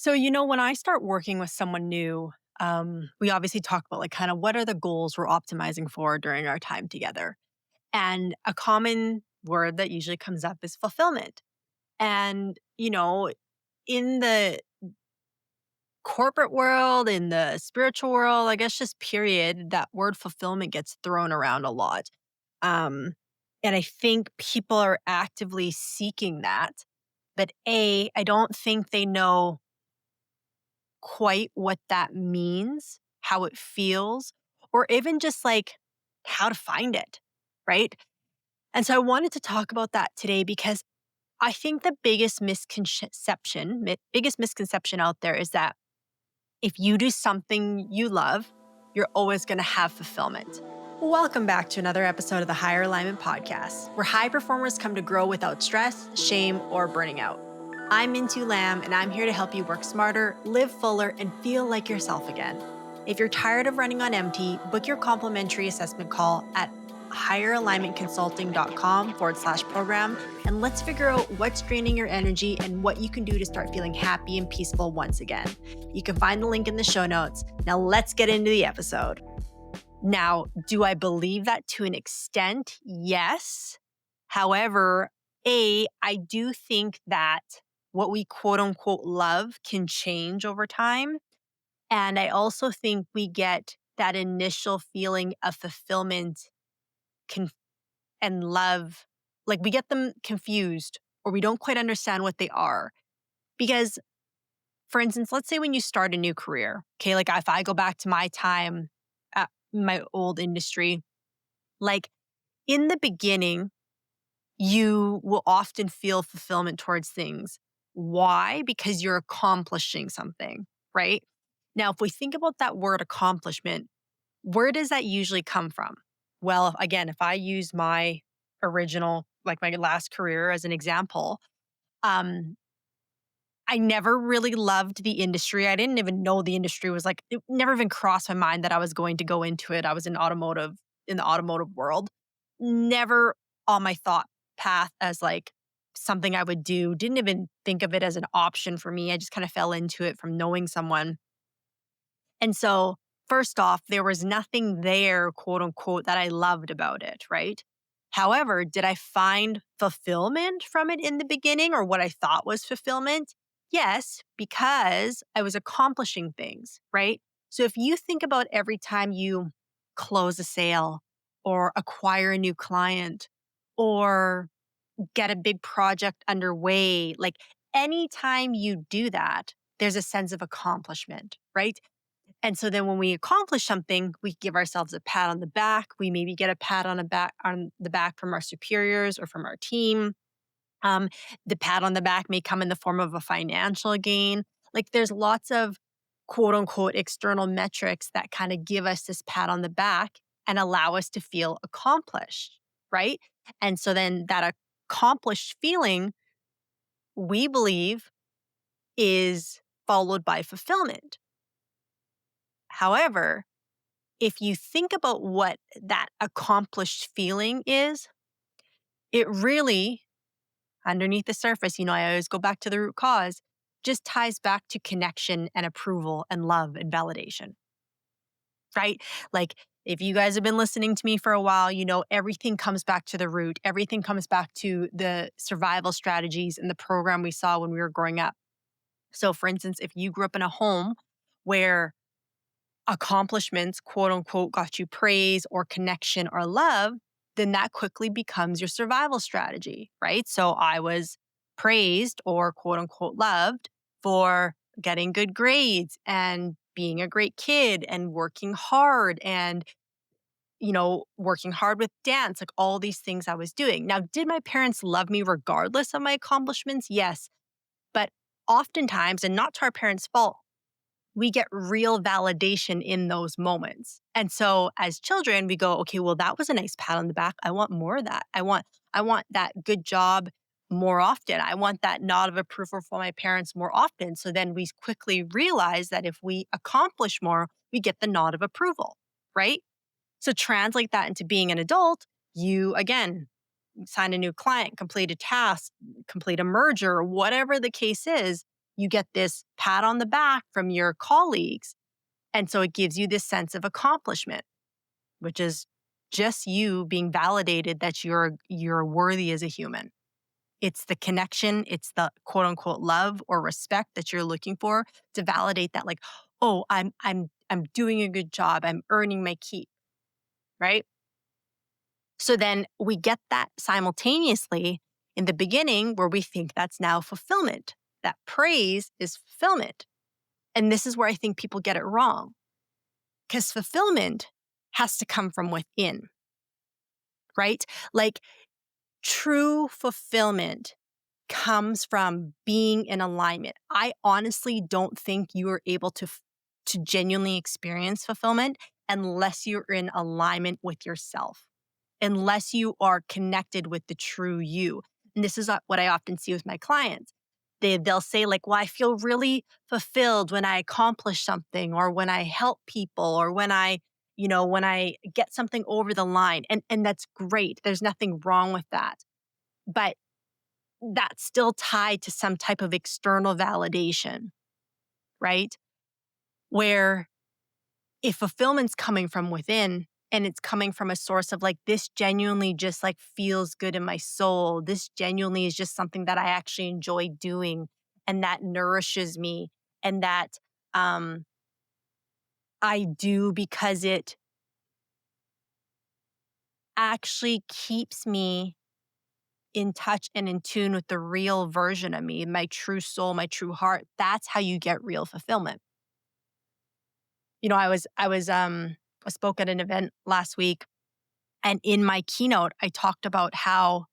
When I start working with someone new, we obviously talk about like kind of what are the goals we're optimizing for during our time together. And a common word that usually comes up is fulfillment. And in the corporate world, in the spiritual world, I guess just period, that word fulfillment gets thrown around a lot. Um, and I think people are actively seeking that. But I don't think they know quite what that means, how it feels, or even just like how to find it, right? And so I wanted to talk about that today because I think the biggest misconception out there is that if you do something you love, you're always going to have fulfillment. Welcome back to another episode of the Higher Alignment Podcast, where high performers come to grow without stress, shame, or burning out. I'm Mintu Lam, and I'm here to help you work smarter, live fuller, and feel like yourself again. If you're tired of running on empty, book your complimentary assessment call at higheralignmentconsulting.com/program, and let's figure out what's draining your energy and what you can do to start feeling happy and peaceful once again. You can find the link in the show notes. Now let's get into the episode. Now, do I believe that to an extent? Yes. However, I do think that what we quote unquote love can change over time. And I also think we get that initial feeling of fulfillment conf- and love. Like we get them confused or we don't quite understand what they are. Because, for instance, let's say when you start a new career, okay, like if I go back to my time at my old industry, like in the beginning, you will often feel fulfillment towards things. Why? Because you're accomplishing something, right? Now, if we think about that word accomplishment, where does that usually come from? Well, again, if I use my original, like my last career as an example, um, I never really loved the industry. I didn't even know the industry was like, it never even crossed my mind that I was going to go into it. I was in the automotive world. Never on my thought path as like something I would do. Didn't even think of it as an option for me. I just kind of fell into it from knowing someone. And so, first off, there was nothing there, quote unquote, that I loved about it, right? However, did I find fulfillment from it in the beginning or what I thought was fulfillment? Yes, because I was accomplishing things, right? So if you think about every time you close a sale or acquire a new client or get a big project underway, like anytime you do that, there's a sense of accomplishment, right? And so then when we accomplish something, we give ourselves a pat on the back. We maybe get a pat on the back from our superiors or from our team. Um, the pat on the back may come in the form of a financial gain. Like there's lots of quote unquote external metrics that kind of give us this pat on the back and allow us to feel accomplished, right? And so then that accomplished feeling, we believe, is followed by fulfillment. However, if you think about what that accomplished feeling is, it really, underneath the surface, I always go back to the root cause, just ties back to connection and approval and love and validation, right? Like if you guys have been listening to me for a while, everything comes back to the root. Everything comes back to the survival strategies and the program we saw when we were growing up. So, for instance, if you grew up in a home where accomplishments, quote unquote, got you praise or connection or love, then that quickly becomes your survival strategy, right? So I was praised or quote unquote loved for getting good grades and being a great kid and working hard and, working hard with dance, like all these things I was doing. Now, did my parents love me regardless of my accomplishments? Yes. But oftentimes, and not to our parents' fault, we get real validation in those moments. And so as children, we go, okay, well, that was a nice pat on the back. I want more of that. I want that good job more often. I want that nod of approval from my parents more often. So then we quickly realize that if we accomplish more, we get the nod of approval, right? So translate that into being an adult. You, again, sign a new client, complete a task, complete a merger, whatever the case is, You get this pat on the back from your colleagues. And so it gives you this sense of accomplishment, which is just you being validated that you're worthy as a human. It's the connection, it's the quote unquote love or respect that you're looking for to validate that, like, oh, I'm doing a good job. I'm earning my keep, right? So then we get that simultaneously in the beginning where we think that's now fulfillment. That praise is fulfillment. And this is where I think people get it wrong because fulfillment has to come from within, right? Like true fulfillment comes from being in alignment. I honestly don't think you are able to genuinely experience fulfillment unless you're in alignment with yourself, unless you are connected with the true you. And this is what I often see with my clients. They'll say like, well, I feel really fulfilled when I accomplish something or when I help people or when when I get something over the line. And that's great. There's nothing wrong with that. But that's still tied to some type of external validation, right? Where if fulfillment's coming from within and it's coming from a source of like, this genuinely just like feels good in my soul. This genuinely is just something that I actually enjoy doing and that nourishes me and that um, I do because it actually keeps me in touch and in tune with the real version of me, my true soul, my true heart. That's how you get real fulfillment. I spoke at an event last week, and in my keynote I talked about how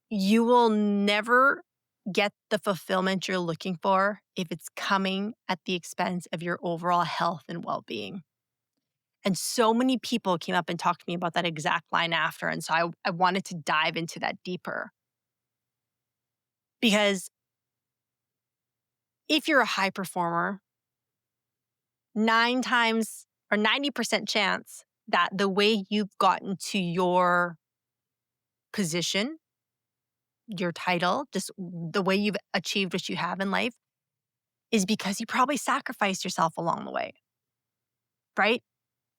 you will never get the fulfillment you're looking for if it's coming at the expense of your overall health and well-being. And so many people came up and talked to me about that exact line after. And so I wanted to dive into that deeper because if you're a high performer, 9 times or 90% chance that the way you've gotten to your position, your title, just the way you've achieved what you have in life is because you probably sacrificed yourself along the way, right?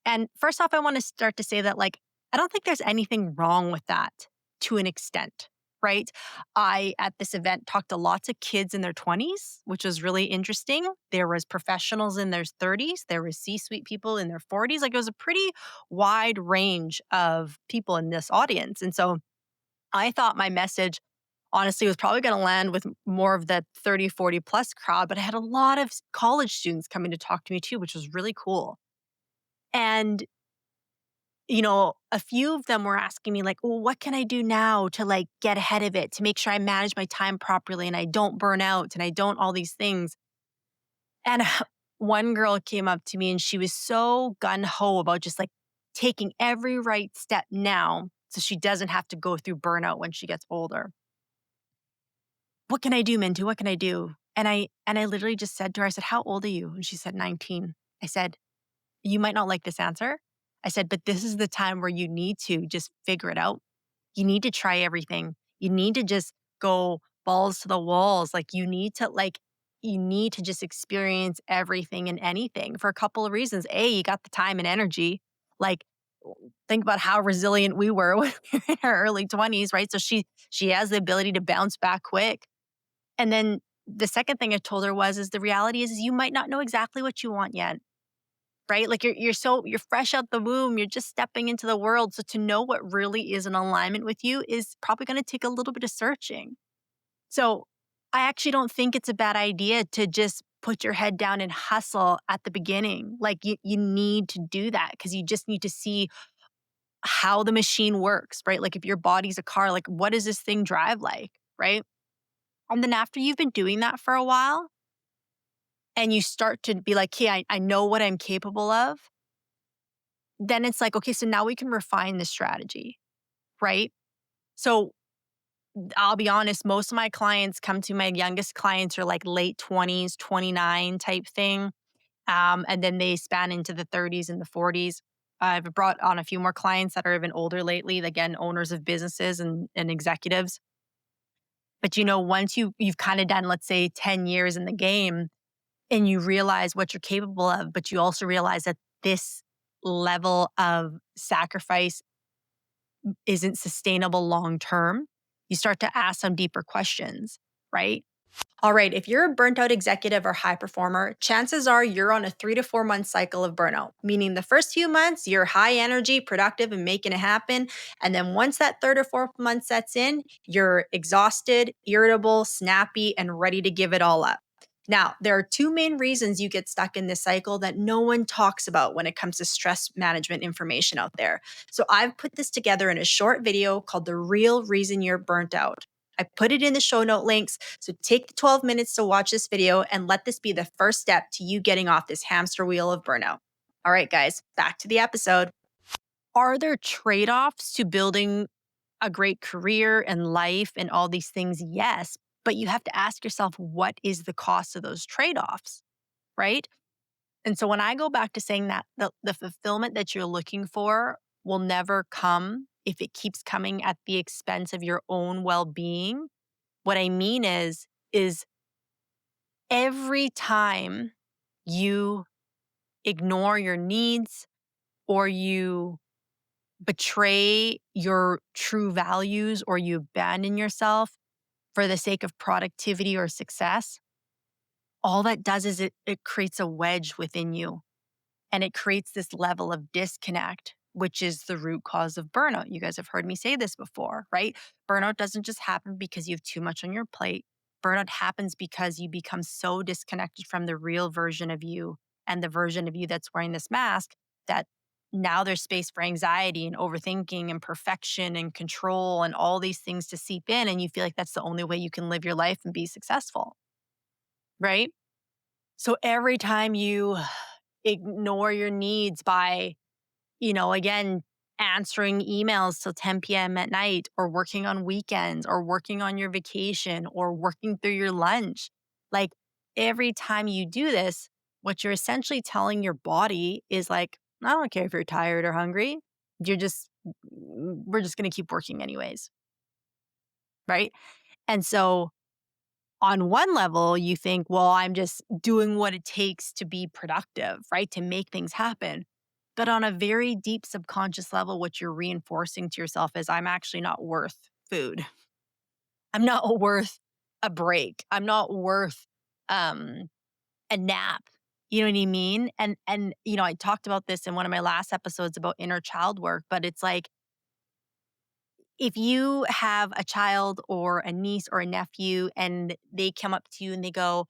And first off, I want to start to say that, like, I don't think there's anything wrong with that to an extent, right? I, at this event, talked to lots of kids in their 20s, which was really interesting. There was professionals in their 30s. There was C-suite people in their 40s. Like, it was a pretty wide range of people in this audience. And so I thought my message honestly was probably going to land with more of the 30, 40 plus crowd, but I had a lot of college students coming to talk to me too, which was really cool. And a few of them were asking me like, well, what can I do now to like get ahead of it, to make sure I manage my time properly and I don't burn out and I don't all these things. And one girl came up to me and she was so gun ho about just like taking every right step now so she doesn't have to go through burnout when she gets older. What can I do, Mintu? What can I do? And I literally just said to her, I said, how old are you? And she said, 19. I said, you might not like this answer. I said, but this is the time where you need to just figure it out. You need to try everything. You need to just go balls to the walls. You need to just experience everything and anything for a couple of reasons. A, you got the time and energy. Like, think about how resilient we were when we were in our early 20s, right? So she has the ability to bounce back quick. And then the second thing I told her is the reality is you might not know exactly what you want yet, right? Like you're fresh out the womb, you're just stepping into the world. So to know what really is in alignment with you is probably going to take a little bit of searching. So I actually don't think it's a bad idea to just put your head down and hustle at the beginning. Like you need to do that because you just need to see how the machine works, right? Like if your body's a car, like what does this thing drive like, right? And then after you've been doing that for a while and you start to be like, hey, I know what I'm capable of, then it's like, okay, so now we can refine the strategy, right? So I'll be honest, most of my clients my youngest clients are like late 20s, 29 type thing. And then they span into the 30s and the 40s. I've brought on a few more clients that are even older lately, again, owners of businesses and executives. But once you've kind of done, let's say, 10 years in the game, and you realize what you're capable of, but you also realize that this level of sacrifice isn't sustainable long term, you start to ask some deeper questions, right? All right, if you're a burnt out executive or high performer, chances are you're on a 3 to 4 month cycle of burnout, meaning the first few months, you're high energy, productive, and making it happen. And then once that third or fourth month sets in, you're exhausted, irritable, snappy, and ready to give it all up. Now, there are two main reasons you get stuck in this cycle that no one talks about when it comes to stress management information out there. So I've put this together in a short video called The Real Reason You're Burnt Out. I put it in the show note links. So take the 12 minutes to watch this video and let this be the first step to you getting off this hamster wheel of burnout. All right, guys, back to the episode. Are there trade offs to building a great career and life and all these things? Yes. But you have to ask yourself, what is the cost of those trade offs? Right. And so when I go back to saying that the fulfillment that you're looking for will never come if it keeps coming at the expense of your own well being, what I mean is every time you ignore your needs or you betray your true values or you abandon yourself for the sake of productivity or success, all that does is it creates a wedge within you. And it creates this level of disconnect, which is the root cause of burnout. You guys have heard me say this before, right? Burnout doesn't just happen because you have too much on your plate. Burnout happens because you become so disconnected from the real version of you and the version of you that's wearing this mask that now there's space for anxiety and overthinking and perfection and control and all these things to seep in. And you feel like that's the only way you can live your life and be successful, right? So every time you ignore your needs by, again, answering emails till 10 p.m. at night or working on weekends or working on your vacation or working through your lunch. Like every time you do this, what you're essentially telling your body is like, I don't care if you're tired or hungry. We're just going to keep working anyways. Right. And so on one level, you think, well, I'm just doing what it takes to be productive, right? To make things happen. But on a very deep subconscious level, what you're reinforcing to yourself is I'm actually not worth food. I'm not worth a break. I'm not worth um, a nap. You know what I mean? And I talked about this in one of my last episodes about inner child work, but it's like if you have a child or a niece or a nephew and they come up to you and they go,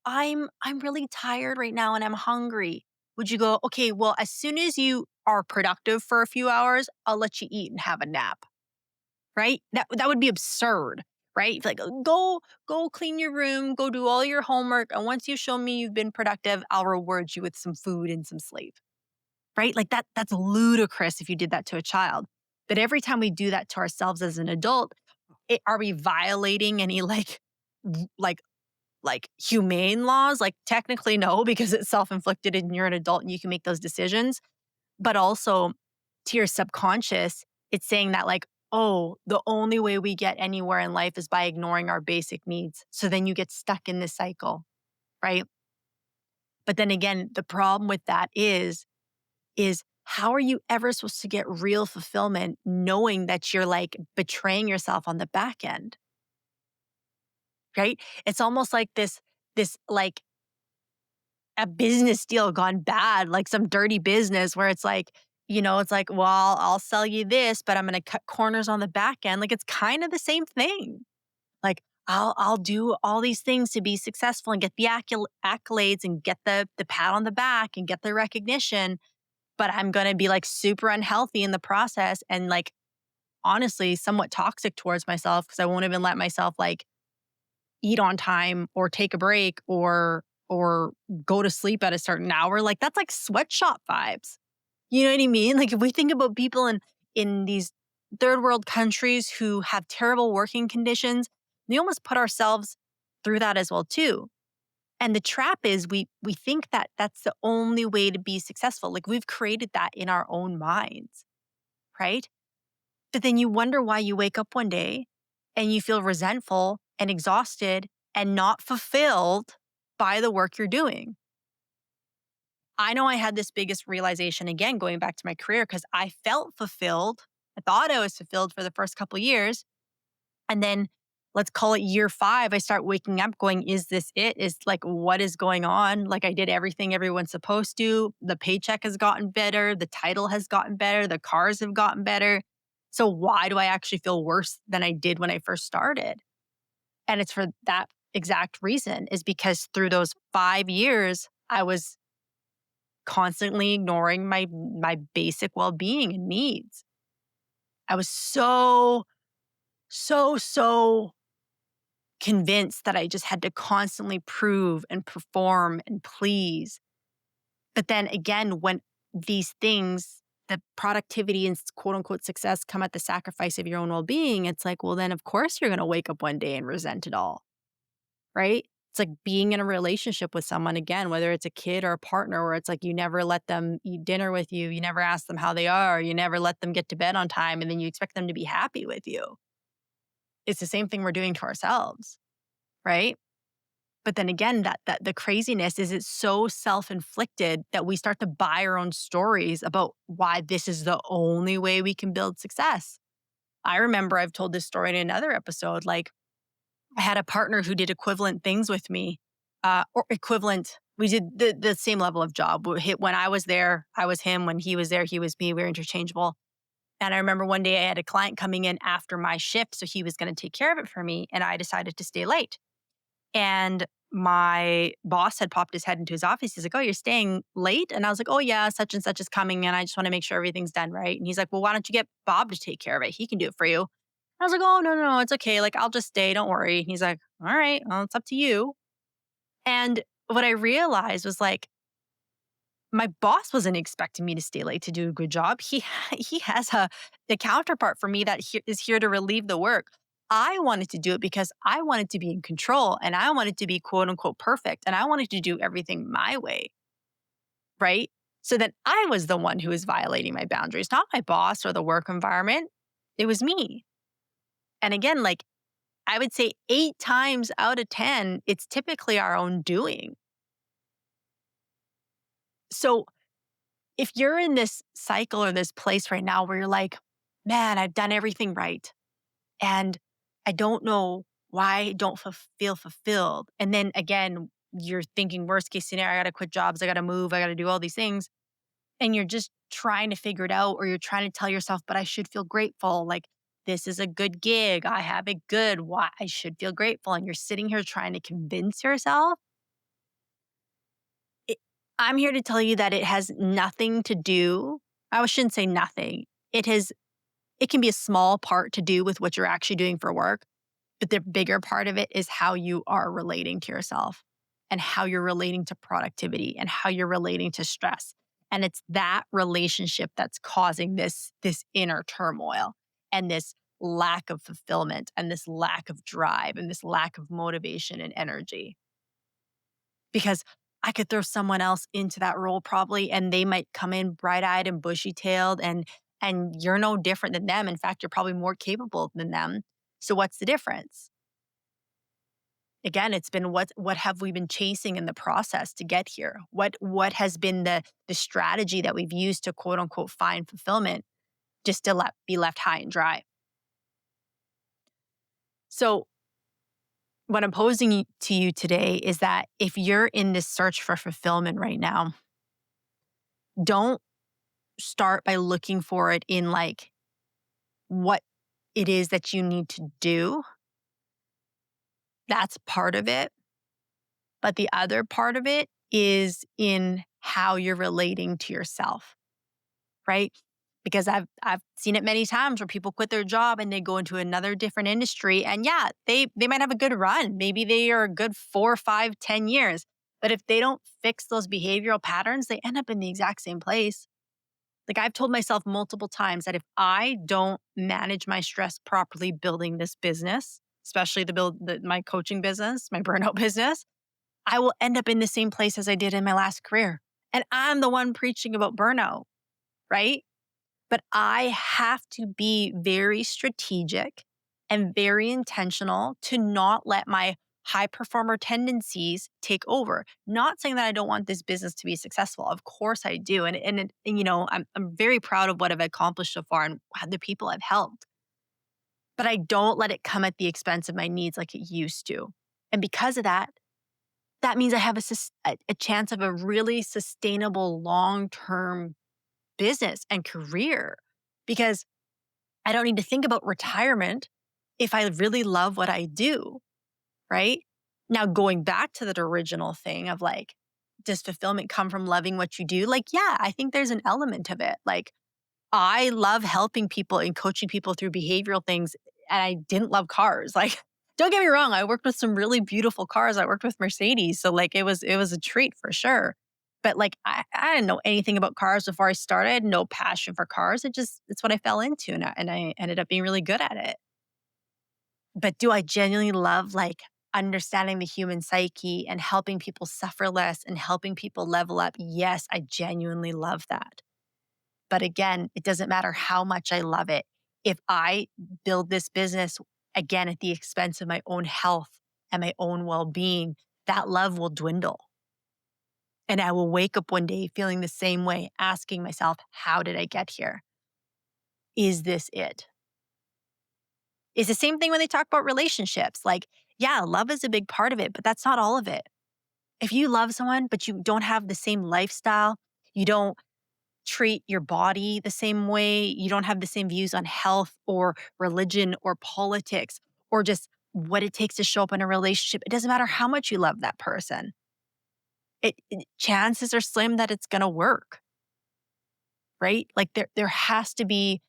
I'm really tired right now and I'm hungry. Would you go, okay, well, as soon as you are productive for a few hours, I'll let you eat and have a nap. Right? That would be absurd, right? It's like go clean your room, go do all your homework, and once you show me you've been productive, I'll reward you with some food and some sleep. Right? Like that's ludicrous if you did that to a child. But every time we do that to ourselves as an adult, are we violating any like humane laws? Like technically no, because it's self-inflicted and you're an adult and you can make those decisions. But also to your subconscious, it's saying that like, oh, the only way we get anywhere in life is by ignoring our basic needs. So then you get stuck in this cycle, right? But then again, the problem with that is how are you ever supposed to get real fulfillment knowing that you're like betraying yourself on the back end, right? It's almost like this like a business deal gone bad, like some dirty business where it's like, it's like, well, I'll sell you this, but I'm going to cut corners on the back end. Like it's kind of the same thing. Like I'll do all these things to be successful and get the accolades and get the pat on the back and get the recognition, but I'm going to be like super unhealthy in the process and like honestly somewhat toxic towards myself because I won't even let myself like eat on time or take a break or go to sleep at a certain hour. Like that's like sweatshop vibes. You know what I mean? Like if we think about people in these third world countries who have terrible working conditions, we almost put ourselves through that as well too. And the trap is we think that that's the only way to be successful. Like we've created that in our own minds, right? But then you wonder why you wake up one day and you feel resentful and exhausted and not fulfilled by the work you're doing. I know I had this biggest realization again, going back to my career, because I felt fulfilled. I thought I was fulfilled for the first couple of years. And then let's call it year 5, I start waking up going, is this it? Is like, what is going on? Like, I did everything everyone's supposed to. The paycheck has gotten better. The title has gotten better. The cars have gotten better. So why do I actually feel worse than I did when I first started? And it's for that exact reason, is because through those 5 years, I was constantly ignoring my basic well-being and needs. I was so convinced that I just had to constantly prove and perform and please. But then again, when these things, the productivity and quote unquote success come at the sacrifice of your own well-being, it's like, well, then of course you're going to wake up one day and resent it all, right? It's like being in a relationship with someone again, whether it's a kid or a partner, where it's like you never let them eat dinner with you. You never ask them how they are. You never let them get to bed on time. And then you expect them to be happy with you. It's the same thing we're doing to ourselves, right? But then again, that the craziness is it's so self-inflicted that we start to buy our own stories about why this is the only way we can build success. I remember I've told this story in another episode. Like, I had a partner who did equivalent things with me, or equivalent. We did the same level of job. When I was there, I was him. When he was there, he was me. We were interchangeable. And I remember one day I had a client coming in after my shift, so he was going to take care of it for me, and I decided to stay late. And my boss had popped his head into his office. He's like, "Oh, you're staying late?" And I was like, "Oh, yeah, such and such is coming, and I just want to make sure everything's done right." And he's like, "Well, why don't you get Bob to take care of it? He can do it for you." I was like, "Oh, no, no, no, it's okay. Like, I'll just stay. Don't worry." And he's like, "All right, well, it's up to you." And what I realized was like, my boss wasn't expecting me to stay late to do a good job. He has a counterpart for me that is here to relieve the work. I wanted to do it because I wanted to be in control and I wanted to be quote unquote perfect and I wanted to do everything my way, right? So then I was the one who was violating my boundaries, not my boss or the work environment. It was me. And again, like, I would say 8 times out of 10, it's typically our own doing. So if you're in this cycle or this place right now where you're like, man, I've done everything right, and I don't know why I don't feel fulfilled. And then again, you're thinking worst case scenario, I got to quit jobs. I got to move. I got to do all these things. And you're just trying to figure it out, or you're trying to tell yourself, but I should feel grateful. Like, this is a good gig. I have it good. Why I should feel grateful. And you're sitting here trying to convince yourself. It, I'm here to tell you that it has nothing to do. I shouldn't say nothing. It can be a small part to do with what you're actually doing for work, but the bigger part of it is how you are relating to yourself and how you're relating to productivity and how you're relating to stress. And it's that relationship that's causing this inner turmoil and this lack of fulfillment and this lack of drive and this lack of motivation and energy. Because I could throw someone else into that role probably, and they might come in bright-eyed and bushy-tailed, and you're no different than them. In fact, you're probably more capable than them. So what's the difference? Again, it's been what have we been chasing in the process to get here? What has been the strategy that we've used to quote unquote find fulfillment just to be left high and dry? So what I'm posing to you today is that if you're in this search for fulfillment right now, don't start by looking for it in like what it is that you need to do. That's part of it. But the other part of it is in how you're relating to yourself, right? Because I've seen it many times where people quit their job and they go into another different industry. And yeah, they might have a good run. Maybe they are a good 4, 5, 10 years. But if they don't fix those behavioral patterns, they end up in the exact same place. Like, I've told myself multiple times that if I don't manage my stress properly building this business, especially my coaching business, my burnout business, I will end up in the same place as I did in my last career. And I'm the one preaching about burnout, right? But I have to be very strategic and very intentional to not let my high performer tendencies take over. Not saying that I don't want this business to be successful. Of course I do. And I'm very proud of what I've accomplished so far and the people I've helped. But I don't let it come at the expense of my needs like it used to. And because of that, that means I have a chance of a really sustainable long-term business and career, because I don't need to think about retirement if I really love what I do, right? Now, going back to that original thing of like, does fulfillment come from loving what you do? Like, yeah, I think there's an element of it. Like, I love helping people and coaching people through behavioral things, and I didn't love cars. Like, don't get me wrong, I worked with some really beautiful cars. I worked with Mercedes, so like it was a treat for sure. But like I didn't know anything about cars before I started. I had no passion for cars. It's what I fell into, and I ended up being really good at it. But do I genuinely love like understanding the human psyche and helping people suffer less and helping people level up? Yes, I genuinely love that. But again, it doesn't matter how much I love it. If I build this business again at the expense of my own health and my own well being, that love will dwindle. And I will wake up one day feeling the same way, asking myself, how did I get here? Is this it? It's the same thing when they talk about relationships. Like, yeah, love is a big part of it, but that's not all of it. If you love someone, but you don't have the same lifestyle, you don't treat your body the same way, you don't have the same views on health or religion or politics or just what it takes to show up in a relationship, it doesn't matter how much you love that person. Chances are slim that it's going to work, right? Like there has to be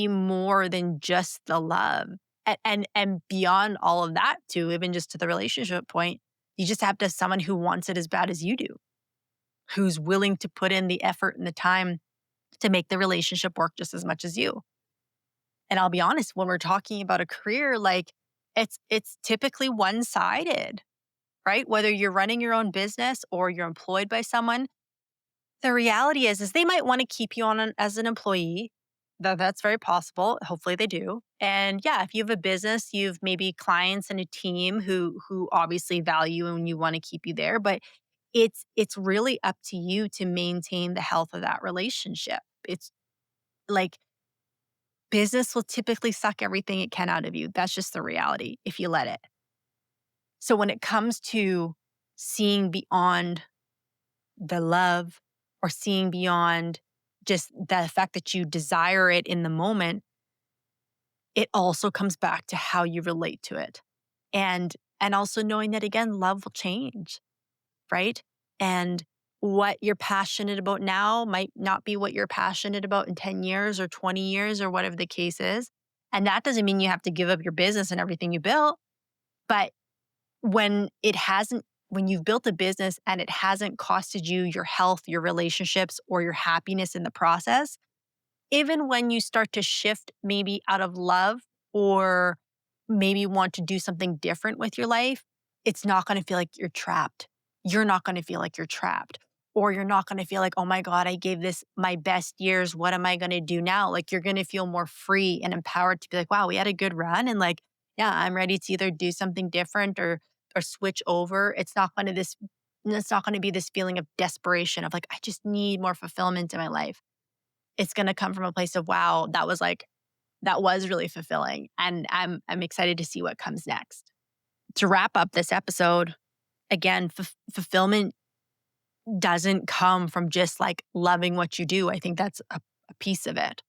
more than just the love. And beyond all of that too, even just to the relationship point, you just have to have someone who wants it as bad as you do, who's willing to put in the effort and the time to make the relationship work just as much as you. And I'll be honest, when we're talking about a career, like it's typically one-sided, right? Whether you're running your own business or you're employed by someone, the reality is they might want to keep you on as an employee. That's very possible. Hopefully they do. And yeah, if you have a business, you've maybe clients and a team who obviously value and you want to keep you there. But it's really up to you to maintain the health of that relationship. It's like business will typically suck everything it can out of you. That's just the reality if you let it. So when it comes to seeing beyond the love or seeing beyond just the fact that you desire it in the moment, it also comes back to how you relate to it. And also knowing that again, love will change, right? And what you're passionate about now might not be what you're passionate about in 10 years or 20 years or whatever the case is. And that doesn't mean you have to give up your business and everything you built. But when you've built a business and it hasn't costed you your health, your relationships, or your happiness in the process, even when you start to shift maybe out of love or maybe want to do something different with your life, it's not going to feel like you're trapped. You're not going to feel like you're trapped. Or you're not going to feel like, oh my God, I gave this my best years. What am I going to do now? Like you're going to feel more free and empowered to be like, wow, we had a good run. And like, yeah, I'm ready to either do something different or switch over. It's not going to be this feeling of desperation of like, I just need more fulfillment in my life. It's going to come from a place of, wow, that was really fulfilling. And I'm excited to see what comes next. To wrap up this episode, again, fulfillment doesn't come from just like loving what you do. I think that's a piece of it.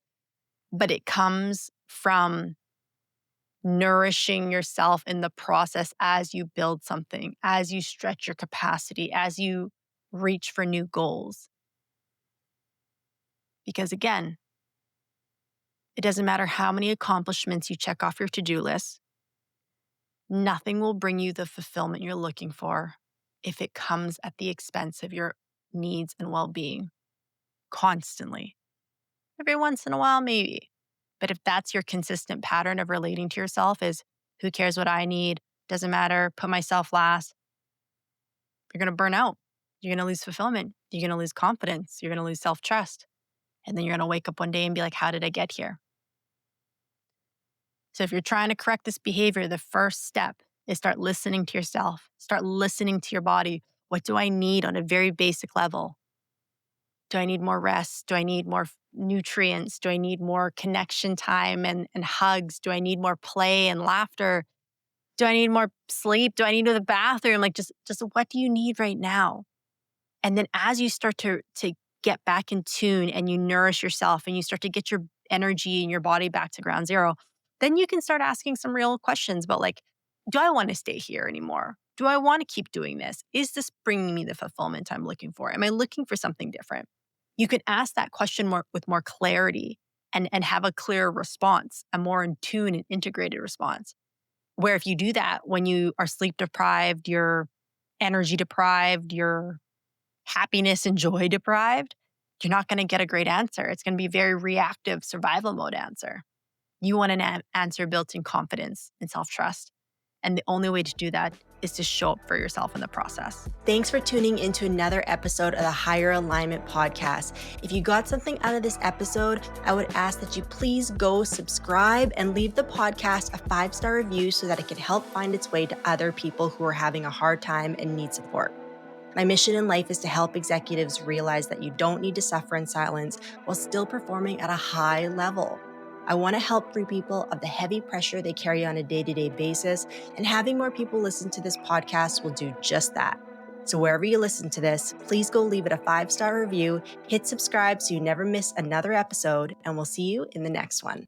But it comes from nourishing yourself in the process as you build something, as you stretch your capacity, as you reach for new goals. Because again, it doesn't matter how many accomplishments you check off your to-do list, nothing will bring you the fulfillment you're looking for if it comes at the expense of your needs and well-being constantly. Every once in a while, maybe. But if that's your consistent pattern of relating to yourself is, who cares what I need? Doesn't matter. Put myself last. You're going to burn out. You're going to lose fulfillment. You're going to lose confidence. You're going to lose self-trust. And then you're going to wake up one day and be like, how did I get here? So if you're trying to correct this behavior, the first step is start listening to yourself, start listening to your body. What do I need on a very basic level? Do I need more rest? Do I need more nutrients? Do I need more connection time and hugs? Do I need more play and laughter? Do I need more sleep? Do I need to go to the bathroom? Like just what do you need right now? And then as you start to get back in tune and you nourish yourself and you start to get your energy and your body back to ground zero, then you can start asking some real questions about like, do I want to stay here anymore? Do I want to keep doing this? Is this bringing me the fulfillment I'm looking for? Am I looking for something different? You can ask that question with more clarity and have a clear response, a more in tune and integrated response. Where if you do that when you are sleep deprived, you're energy deprived, you're happiness and joy deprived, you're not going to get a great answer. It's going to be a very reactive survival mode answer. You want an answer built in confidence and self-trust. And the only way to do that is to show up for yourself in the process. Thanks for tuning into another episode of the Higher Alignment Podcast. If you got something out of this episode, I would ask that you please go subscribe and leave the podcast a 5-star review so that it can help find its way to other people who are having a hard time and need support. My mission in life is to help executives realize that you don't need to suffer in silence while still performing at a high level. I want to help free people of the heavy pressure they carry on a day-to-day basis, and having more people listen to this podcast will do just that. So wherever you listen to this, please go leave it a 5-star review, hit subscribe so you never miss another episode, and we'll see you in the next one.